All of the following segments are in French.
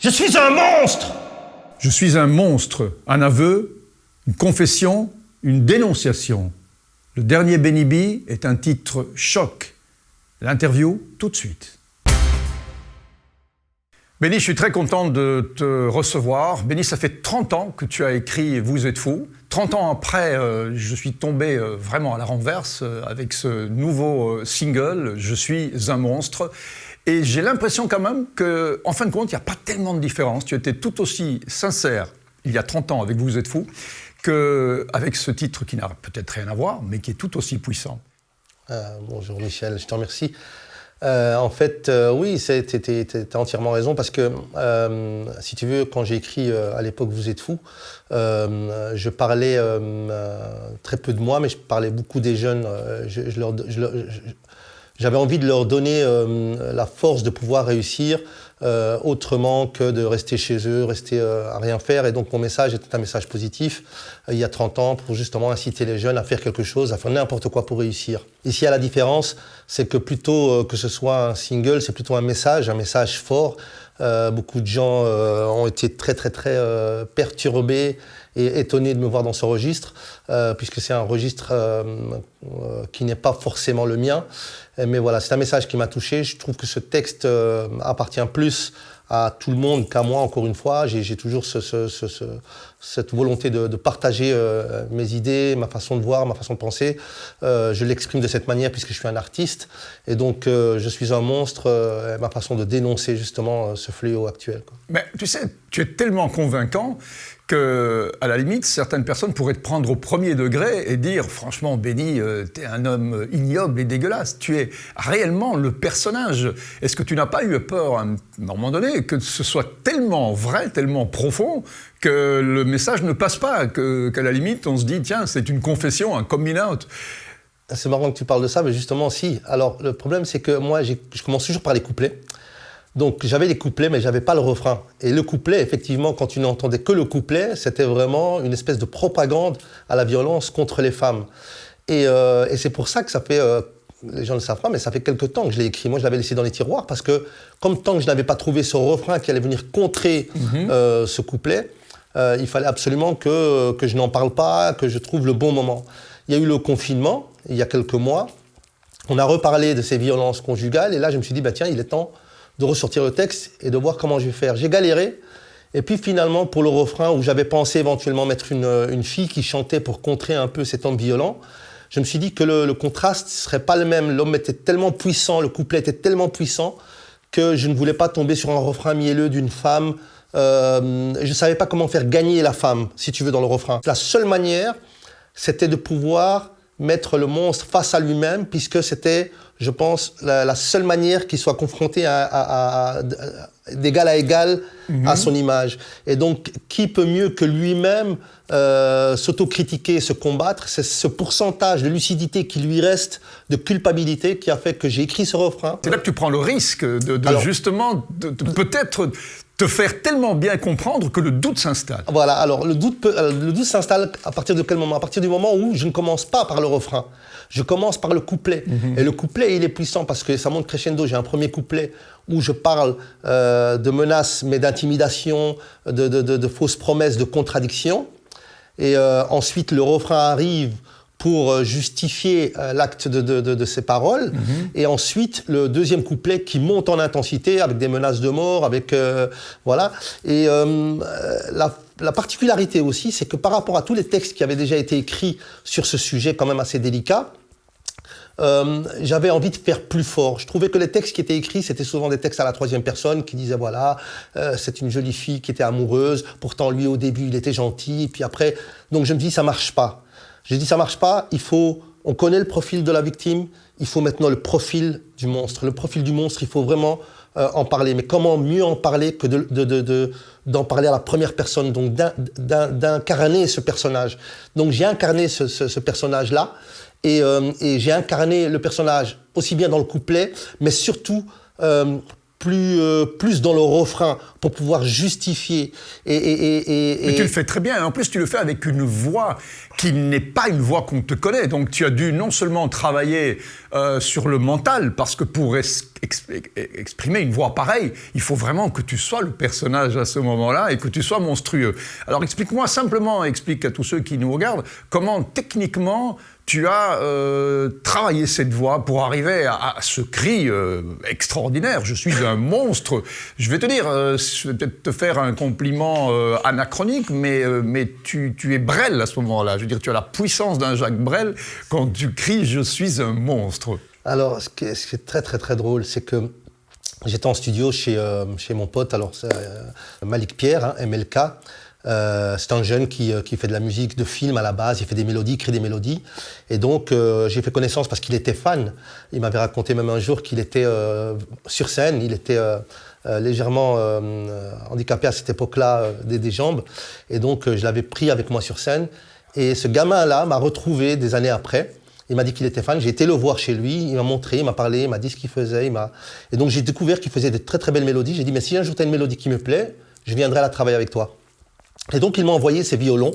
Je suis un monstre! Je suis un monstre, un aveu, une confession, une dénonciation. Le dernier Benny B est un titre choc. L'interview, tout de suite. Benny, je suis très content de te recevoir. Benny, ça fait 30 ans que tu as écrit « Vous êtes fou ». 30 ans après, je suis tombé vraiment à la renverse avec ce nouveau single « Je suis un monstre ». Et j'ai l'impression quand même qu'en fin de compte, il n'y a pas tellement de différence. Tu étais tout aussi sincère il y a 30 ans avec « Vous êtes fou » qu'avec ce titre qui n'a peut-être rien à voir, mais qui est tout aussi puissant. Bonjour Michel, je te remercie. Oui, t'as entièrement raison parce que, si tu veux, quand j'ai écrit à l'époque « Vous êtes fou », je parlais très peu de moi, mais je parlais beaucoup des jeunes. J'avais envie de leur donner la force de pouvoir réussir autrement que de rester chez eux, rester à rien faire. Et donc mon message était un message positif il y a 30 ans pour justement inciter les jeunes à faire quelque chose, à faire n'importe quoi pour réussir. Ici, à la différence, c'est que plutôt que ce soit un single, c'est plutôt un message fort. Beaucoup de gens ont été très perturbés et étonnés de me voir dans ce registre, puisque c'est un registre qui n'est pas forcément le mien. Mais voilà, c'est un message qui m'a touché. Je trouve que ce texte appartient plus à tout le monde qu'à moi, encore une fois. J'ai toujours cette volonté de partager mes idées, ma façon de voir, ma façon de penser. Je l'exprime de cette manière puisque je suis un artiste. Et donc, je suis un monstre, ma façon de dénoncer justement ce fléau actuel, quoi. Mais tu sais, tu es tellement convaincant qu'à la limite, certaines personnes pourraient te prendre au premier degré et dire « Franchement, Benny, t'es un homme ignoble et dégueulasse. Tu es réellement le personnage. » Est-ce que tu n'as pas eu peur, à un moment donné, que ce soit tellement vrai, tellement profond, que le message ne passe pas, qu'à la limite, on se dit « Tiens, c'est une confession, un coming out ». C'est marrant que tu parles de ça, mais justement, si. Alors, le problème, c'est que moi, je commence toujours par les couplets. Donc j'avais les couplets, mais j'avais pas le refrain. Et le couplet, effectivement, quand tu n'entendais que le couplet, c'était vraiment une espèce de propagande à la violence contre les femmes. Et c'est pour ça que ça fait, les gens ne le savent pas, mais ça fait quelques temps que je l'ai écrit. Moi, je l'avais laissé dans les tiroirs parce que, comme tant que je n'avais pas trouvé ce refrain qui allait venir contrer ce couplet, il fallait absolument que je n'en parle pas, que je trouve le bon moment. Il y a eu le confinement, il y a quelques mois. On a reparlé de ces violences conjugales et là, je me suis dit, tiens, il est temps de ressortir le texte et de voir comment je vais faire. J'ai galéré, et puis finalement, pour le refrain, où j'avais pensé éventuellement mettre une fille qui chantait pour contrer un peu cet homme violent, je me suis dit que le contraste ne serait pas le même. L'homme était tellement puissant, le couplet était tellement puissant, que je ne voulais pas tomber sur un refrain mielleux d'une femme. Je ne savais pas comment faire gagner la femme, si tu veux, dans le refrain. La seule manière, c'était de pouvoir mettre le monstre face à lui-même, puisque c'était, je pense, la seule manière qu'il soit confronté d'égal à égal à son image. Et donc, qui peut mieux que lui-même s'autocritiquer, se combattre? C'est ce pourcentage de lucidité qui lui reste, de culpabilité, qui a fait que j'ai écrit ce refrain. C'est là que tu prends le risque de justement, peut-être te faire tellement bien comprendre que le doute s'installe. Voilà, alors le doute s'installe à partir de quel moment? À partir du moment où je ne commence pas par le refrain. Je commence par le couplet. Et le couplet, il est puissant parce que ça monte crescendo. J'ai un premier couplet où je parle de menaces, mais d'intimidation, de fausses promesses, de contradictions. Et ensuite, le refrain arrive pour justifier l'acte de ces paroles. Et ensuite, le deuxième couplet qui monte en intensité avec des menaces de mort, avec... voilà. Et la particularité aussi, c'est que par rapport à tous les textes qui avaient déjà été écrits sur ce sujet quand même assez délicat, j'avais envie de faire plus fort. Je trouvais que les textes qui étaient écrits, c'était souvent des textes à la troisième personne qui disaient, voilà, c'est une jolie fille qui était amoureuse, pourtant lui au début il était gentil, et puis après... Donc je me dis, ça marche pas. J'ai dit, ça marche pas, on connaît le profil de la victime, il faut maintenant le profil du monstre. Le profil du monstre, il faut vraiment en parler. Mais comment mieux en parler que d'en parler à la première personne, donc d'incarner ce personnage. Donc j'ai incarné ce personnage-là, et j'ai incarné le personnage aussi bien dans le couplet, mais surtout plus dans le refrain pour pouvoir justifier. Mais tu le fais très bien. En plus, tu le fais avec une voix qui n'est pas une voix qu'on te connaît. Donc, tu as dû non seulement travailler sur le mental, parce que pour exprimer une voix pareille, il faut vraiment que tu sois le personnage à ce moment-là et que tu sois monstrueux. Alors, explique-moi simplement, explique à tous ceux qui nous regardent, comment techniquement tu as travaillé cette voix pour arriver à ce cri extraordinaire. Je suis un monstre. Je vais te dire, je vais peut-être te faire un compliment anachronique, mais tu es Brel à ce moment-là. Je veux dire, tu as la puissance d'un Jacques Brel quand tu cries « Je suis un monstre ». Alors, ce qui est très très très drôle, c'est que j'étais en studio chez mon pote, alors Malik Pierre, hein, MLK. C'est un jeune qui fait de la musique de film à la base, il fait des mélodies, il crée des mélodies. Et donc, j'ai fait connaissance parce qu'il était fan. Il m'avait raconté même un jour qu'il était sur scène, il était légèrement handicapé à cette époque-là des jambes. Et donc, je l'avais pris avec moi sur scène. Et ce gamin-là m'a retrouvé des années après. Il m'a dit qu'il était fan, j'ai été le voir chez lui, il m'a montré, il m'a parlé, il m'a dit ce qu'il faisait. Et donc, j'ai découvert qu'il faisait de très très belles mélodies. J'ai dit, mais si un jour tu as une mélodie qui me plaît, je viendrai la travailler avec toi. Et donc, il m'a envoyé ces violons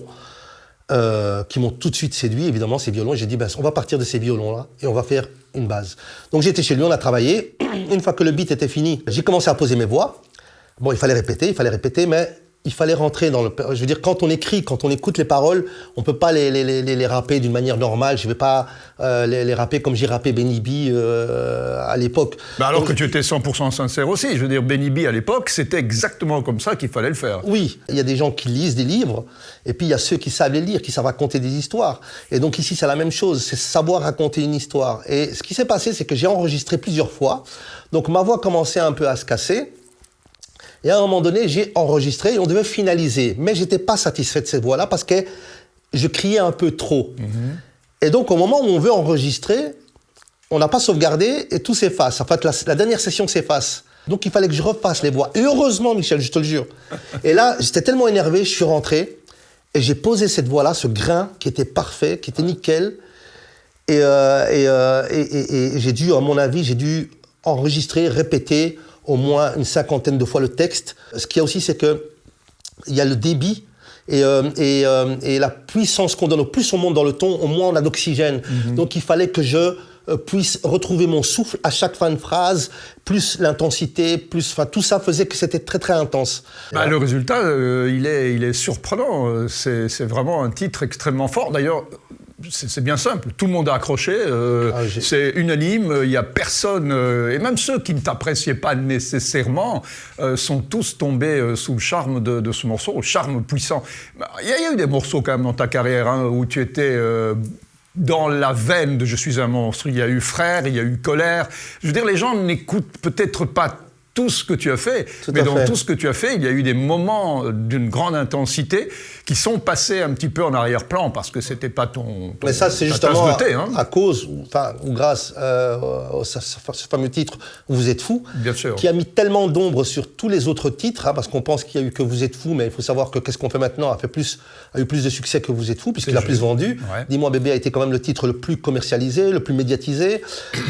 qui m'ont tout de suite séduit, évidemment, ces violons. J'ai dit, on va partir de ces violons-là et on va faire une base. Donc, j'étais chez lui, on a travaillé. Une fois que le beat était fini, j'ai commencé à poser mes voix. Bon, il fallait répéter, mais il fallait rentrer dans le... Je veux dire, quand on écrit, quand on écoute les paroles, on ne peut pas les rapper d'une manière normale. Je ne vais pas les rapper comme j'ai rappé Benny B à l'époque. Bah alors que tu étais 100% sincère aussi. Je veux dire, Benny B à l'époque, c'était exactement comme ça qu'il fallait le faire. Oui, il y a des gens qui lisent des livres, et puis il y a ceux qui savent les lire, qui savent raconter des histoires. Et donc ici, c'est la même chose, c'est savoir raconter une histoire. Et ce qui s'est passé, c'est que j'ai enregistré plusieurs fois. Donc ma voix commençait un peu à se casser. Et à un moment donné, j'ai enregistré et on devait finaliser. Mais je n'étais pas satisfait de cette voix-là parce que je criais un peu trop. Et donc, au moment où on veut enregistrer, on n'a pas sauvegardé et tout s'efface. En fait, la dernière session s'efface. Donc, il fallait que je repasse les voix. Et heureusement, Michel, je te le jure. Et là, j'étais tellement énervé, je suis rentré et j'ai posé cette voix-là, ce grain qui était parfait, qui était nickel. Et j'ai dû, à mon avis, j'ai dû enregistrer, répéter au moins une 50aine de fois le texte. Ce qu'il y a aussi, c'est qu'il y a le débit et la puissance qu'on donne. Au plus on monte dans le ton, au moins on a d'oxygène. Donc il fallait que je puisse retrouver mon souffle à chaque fin de phrase, plus l'intensité, tout ça faisait que c'était très très intense. Bah, le résultat, il est surprenant. C'est vraiment un titre extrêmement fort. D'ailleurs, c'est bien simple, tout le monde a accroché, c'est unanime, il n'y a personne, et même ceux qui ne t'appréciaient pas nécessairement, sont tous tombés sous le charme de ce morceau, le charme puissant. Il y a eu des morceaux quand même dans ta carrière hein, où tu étais dans la veine de « Je suis un monstre », il y a eu « Frère », il y a eu « Colère ». Je veux dire, les gens n'écoutent peut-être pas tout ce que tu as fait, mais dans tout ce que tu as fait, il y a eu des moments d'une grande intensité qui sont passés un petit peu en arrière-plan parce que c'était pas ton mais ça, c'est justement à cause, ou grâce à ce fameux titre « Vous êtes fou », qui a mis tellement d'ombre sur tous les autres titres, hein, parce qu'on pense qu'il y a eu que « Vous êtes fou », mais il faut savoir que « Qu'est-ce qu'on fait maintenant » a eu plus de succès que « Vous êtes fou », puisqu'il a plus vendu. Ouais. « Dis-moi bébé » a été quand même le titre le plus commercialisé, le plus médiatisé.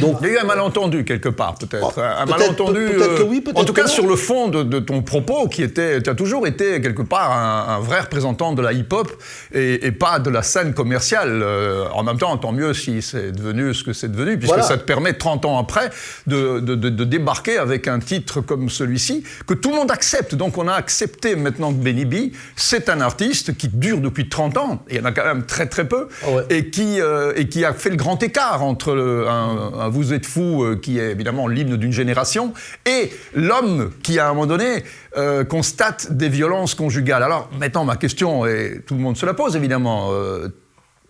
Donc, il y a eu un malentendu quelque part, peut-être. Un malentendu... Peut-être que oui. En tout cas, sur le fond de ton propos, tu as toujours été quelque part un vrai représentant de la hip-hop et pas de la scène commerciale. En même temps, tant mieux si c'est devenu ce que c'est devenu, puisque ça te permet 30 ans après de débarquer avec un titre comme celui-ci, que tout le monde accepte. Donc on a accepté maintenant que Benny B, c'est un artiste qui dure depuis 30 ans, et il y en a quand même très très peu, et qui a fait le grand écart entre un Vous êtes fou, qui est évidemment l'hymne d'une génération, et l'homme qui, à un moment donné, constate des violences conjugales. Alors, maintenant, ma question, et tout le monde se la pose, évidemment,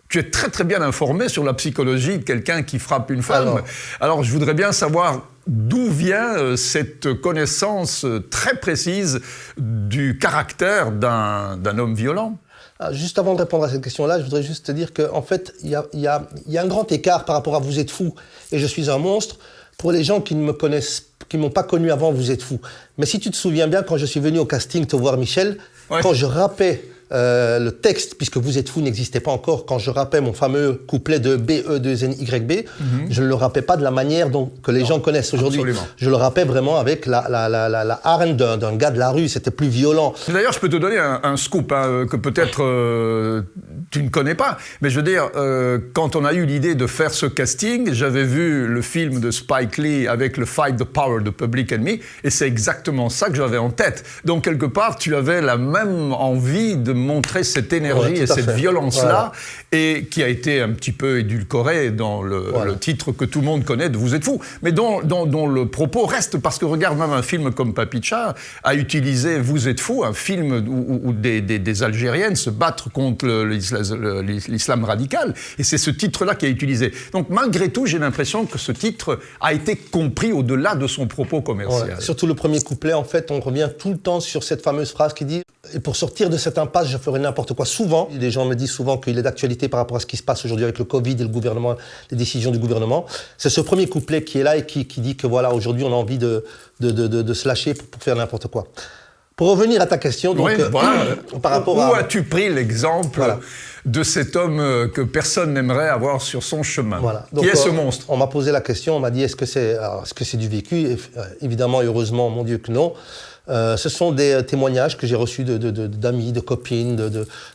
tu es très très bien informé sur la psychologie de quelqu'un qui frappe une femme. Alors je voudrais bien savoir d'où vient cette connaissance très précise du caractère d'un homme violent. Juste avant de répondre à cette question-là, je voudrais juste te dire qu'en fait, il y a un grand écart par rapport à « Vous êtes fou » et « Je suis un monstre ». Pour les gens qui ne me connaissent, qui ne m'ont pas connu avant, Vous êtes fou. Mais si tu te souviens bien, quand je suis venu au casting te voir, Michel, quand je rappais le texte, puisque Vous êtes fou n'existait pas encore, quand je rappais mon fameux couplet de BE2NYB, je ne le rappais pas de la manière que les gens connaissent aujourd'hui. Je le rappais vraiment avec la hargne d'un gars de la rue, c'était plus violent. D'ailleurs, je peux te donner un scoop que peut-être tu ne connais pas, mais je veux dire, quand on a eu l'idée de faire ce casting, j'avais vu le film de Spike Lee avec le Fight the Power de Public Enemy, et c'est exactement ça que j'avais en tête. Donc, quelque part, tu avais la même envie de montrer cette énergie et cette violence-là, et qui a été un petit peu édulcorée dans le titre que tout le monde connaît de Vous êtes fou, mais dont le propos reste, parce que regarde, même un film comme Papicha a utilisé Vous êtes fou, un film où des Algériennes se battent contre l'islam radical, et c'est ce titre-là qui est utilisé. Donc malgré tout, j'ai l'impression que ce titre a été compris au-delà de son propos commercial. Surtout le premier couplet, en fait, on revient tout le temps sur cette fameuse phrase qui dit « Et pour sortir de cette impasse, je ferai n'importe quoi ». Souvent, les gens me disent souvent qu'il est d'actualité par rapport à ce qui se passe aujourd'hui avec le Covid et le gouvernement, les décisions du gouvernement. C'est ce premier couplet qui est là et qui dit que voilà, aujourd'hui, on a envie de se lâcher pour faire n'importe quoi. Pour revenir à ta question, donc, par rapport où as-tu pris l'exemple de cet homme que personne n'aimerait avoir sur son chemin? Donc, qui est ce monstre? On m'a posé la question, on m'a dit est-ce que c'est du vécu? Et, évidemment et heureusement, mon Dieu que non. Ce sont des témoignages que j'ai reçus d'amis, de copines,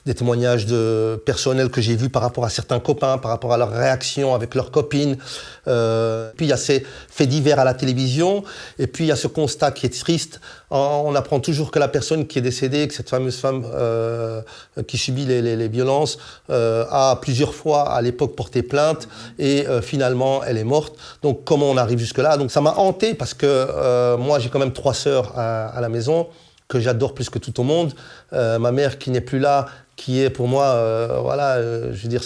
des témoignages de personnels que j'ai vus par rapport à certains copains, par rapport à leur réaction avec leurs copines. Puis il y a ces faits divers à la télévision, et puis il y a ce constat qui est triste. On apprend toujours que la personne qui est décédée, que cette fameuse femme qui subit les violences, a plusieurs fois à l'époque porté plainte, et finalement elle est morte. Donc comment on arrive jusque-là? Donc ça m'a hanté, parce que moi j'ai quand même 3 sœurs à la maison, que j'adore plus que tout au monde. Ma mère qui n'est plus là, qui est pour moi, je veux dire,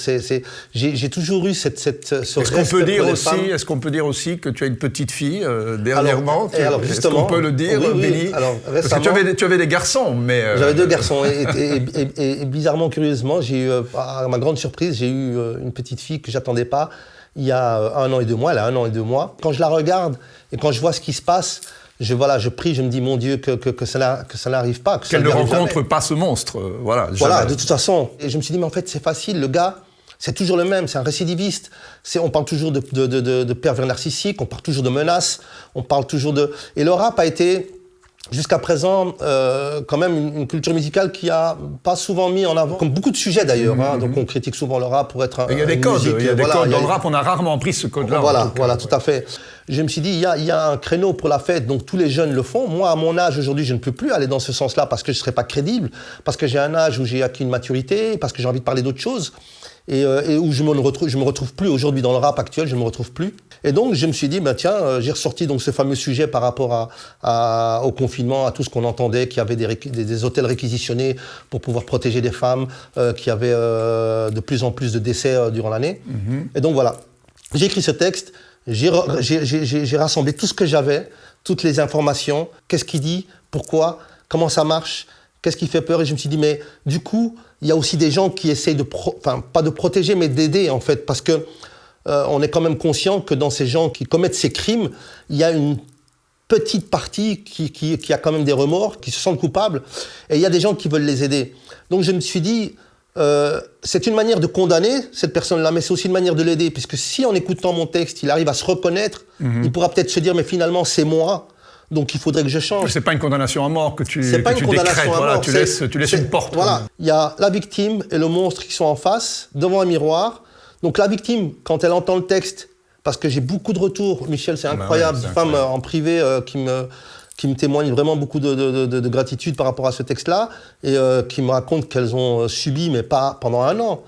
j'ai toujours eu ce respect. Est-ce qu'on peut dire aussi que tu as une petite fille dernièrement? Alors justement, est-ce qu'on peut le dire, Benny? Alors, parce que tu avais des garçons, mais... J'avais 2 garçons, et bizarrement, curieusement, j'ai eu, à ma grande surprise, j'ai eu une petite fille que j'attendais pas, il y a 1 an et 2 mois, elle a 1 an et 2 mois. Quand je la regarde, et quand je vois ce qui se passe, je prie, je me dis, mon Dieu, que ça n'arrive pas. Qu'elle ne rencontre pas ce monstre, de toute façon. Et je me suis dit, mais en fait, c'est facile, le gars, c'est toujours le même, c'est un récidiviste. On parle toujours de pervers narcissique, on parle toujours de menaces, on parle toujours de... Et le rap a été, jusqu'à présent, quand même une culture musicale qui a pas souvent mis en avant, comme beaucoup de sujets d'ailleurs, donc on critique souvent le rap pour être il y a des codes, il y a des codes dans le rap, on a rarement pris ce code-là. Voilà, tout à fait. Je me suis dit, il y a un créneau pour la fête, donc tous les jeunes le font. Moi, à mon âge aujourd'hui, je ne peux plus aller dans ce sens-là parce que je ne serais pas crédible, parce que j'ai un âge où j'ai acquis une maturité, parce que j'ai envie de parler d'autre chose, et où je me retrouve plus aujourd'hui dans le rap actuel, je ne me retrouve plus. Et donc, je me suis dit, j'ai ressorti donc ce fameux sujet par rapport au confinement, à tout ce qu'on entendait, qu'il y avait des hôtels réquisitionnés pour pouvoir protéger des femmes, qu'il y avait de plus en plus de décès durant l'année. Et donc voilà, j'ai écrit ce texte. J'ai rassemblé tout ce que j'avais, toutes les informations, qu'est-ce qu'il dit, pourquoi, comment ça marche, qu'est-ce qui fait peur, et je me suis dit, mais du coup, il y a aussi des gens qui essayent pas de protéger, mais d'aider, en fait, parce que on est quand même conscient que dans ces gens qui commettent ces crimes, il y a une petite partie qui a quand même des remords, qui se sentent coupables, et il y a des gens qui veulent les aider. Donc je me suis dit, c'est une manière de condamner cette personne-là, mais c'est aussi une manière de l'aider, puisque si en écoutant mon texte, il arrive à se reconnaître, il pourra peut-être se dire, mais finalement, c'est moi, donc il faudrait que je change. C'est pas une condamnation à mort que tu décrètes, voilà, tu laisses une porte. Voilà, il y a la victime et le monstre qui sont en face, devant un miroir. Donc la victime, quand elle entend le texte, parce que j'ai beaucoup de retours, Michel, c'est incroyable, des femmes en privé qui me témoignent vraiment beaucoup de gratitude par rapport à ce texte-là, et qui me racontent qu'elles ont subi, mais pas pendant 1 an,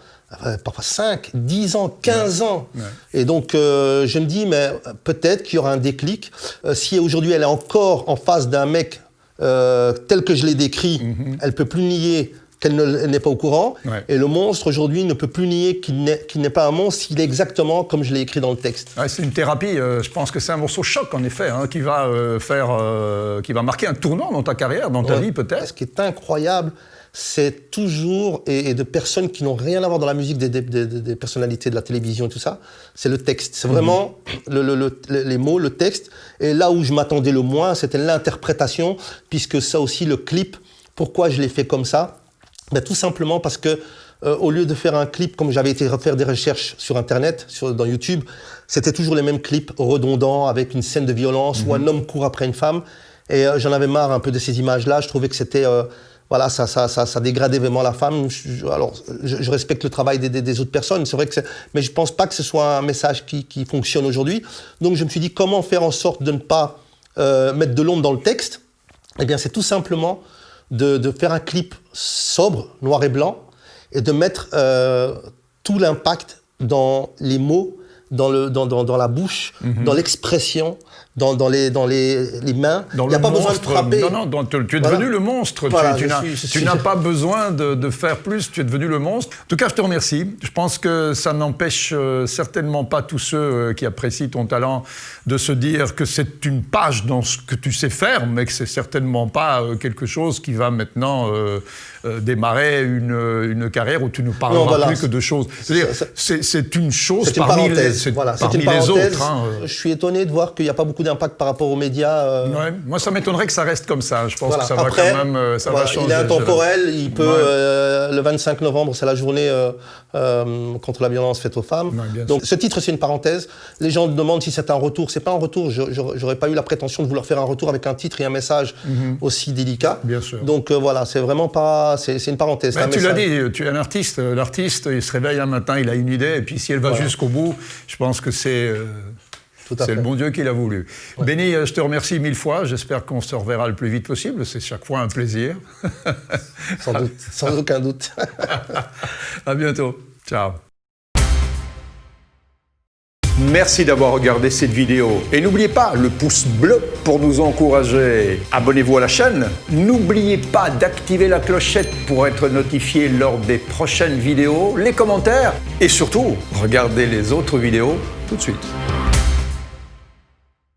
parfois 5, 10 ans, 15 ans. Et donc, je me dis, mais peut-être qu'il y aura un déclic. Si aujourd'hui, elle est encore en face d'un mec tel que je l'ai décrit, elle ne peut plus nier qu'elle n'est pas au courant. Et le monstre, aujourd'hui, ne peut plus nier qu'il n'est pas un monstre, il est exactement comme je l'ai écrit dans le texte. C'est une thérapie. Je pense que c'est un morceau choc, en effet, qui va qui va marquer un tournant dans ta carrière, dans ta vie, peut-être. Ce qui est incroyable, c'est toujours, et de personnes qui n'ont rien à voir dans la musique, des personnalités de la télévision et tout ça, c'est le texte. C'est vraiment les mots, le texte. Et là où je m'attendais le moins, c'était l'interprétation, puisque ça aussi, le clip, pourquoi je l'ai fait comme ça ? Ben, tout simplement parce que au lieu de faire un clip, comme j'avais été faire des recherches sur Internet, dans YouTube, c'était toujours les mêmes clips redondants avec une scène de violence où un homme court après une femme. Et j'en avais marre un peu de ces images-là. Je trouvais que c'était, voilà, ça dégradait vraiment la femme. Alors, je respecte le travail des autres personnes, c'est vrai que mais je pense pas que ce soit un message qui fonctionne aujourd'hui. Donc, je me suis dit, comment faire en sorte de ne pas mettre de l'ombre dans le texte? Eh bien, c'est tout simplement de faire un clip sobre, noir et blanc, et de mettre tout l'impact dans les mots, dans la bouche, dans l'expression, dans les mains. Il n'y a pas besoin de frapper. Non, tu es devenu le monstre. Voilà, tu n'as pas besoin de faire plus, tu es devenu le monstre. En tout cas, je te remercie. Je pense que ça n'empêche certainement pas tous ceux qui apprécient ton talent de se dire que c'est une page dans ce que tu sais faire, mais que c'est certainement pas quelque chose qui va maintenant démarrer une carrière où tu ne parleras plus que de choses. C'est-à-dire, c'est une chose parmi les autres. Hein. Je suis étonné de voir qu'il n'y a pas beaucoup d'impact par rapport aux médias. Ouais, moi, ça m'étonnerait que ça reste comme ça. Je pense que ça va quand même ça va changer. Il est intemporel. Il peut, le 25 novembre, c'est la journée contre la violence faite aux femmes. Ouais, donc, ce titre, c'est une parenthèse. Les gens demandent si c'est un retour. C'est pas un retour. J'aurais pas eu la prétention de vouloir faire un retour avec un titre et un message aussi délicat. Bien sûr. Donc, voilà, c'est vraiment pas... C'est une parenthèse. Ben, tu l'as dit, tu es un artiste. L'artiste, il se réveille un matin, il a une idée, et puis si elle va jusqu'au bout, je pense que c'est le bon Dieu qui l'a voulu. Ouais. Benny, je te remercie 1000 fois. J'espère qu'on se reverra le plus vite possible. C'est chaque fois un plaisir. Sans doute, sans aucun doute. À bientôt. Ciao. Merci d'avoir regardé cette vidéo. Et n'oubliez pas le pouce bleu pour nous encourager. Abonnez-vous à la chaîne. N'oubliez pas d'activer la clochette pour être notifié lors des prochaines vidéos, les commentaires et surtout, regardez les autres vidéos tout de suite.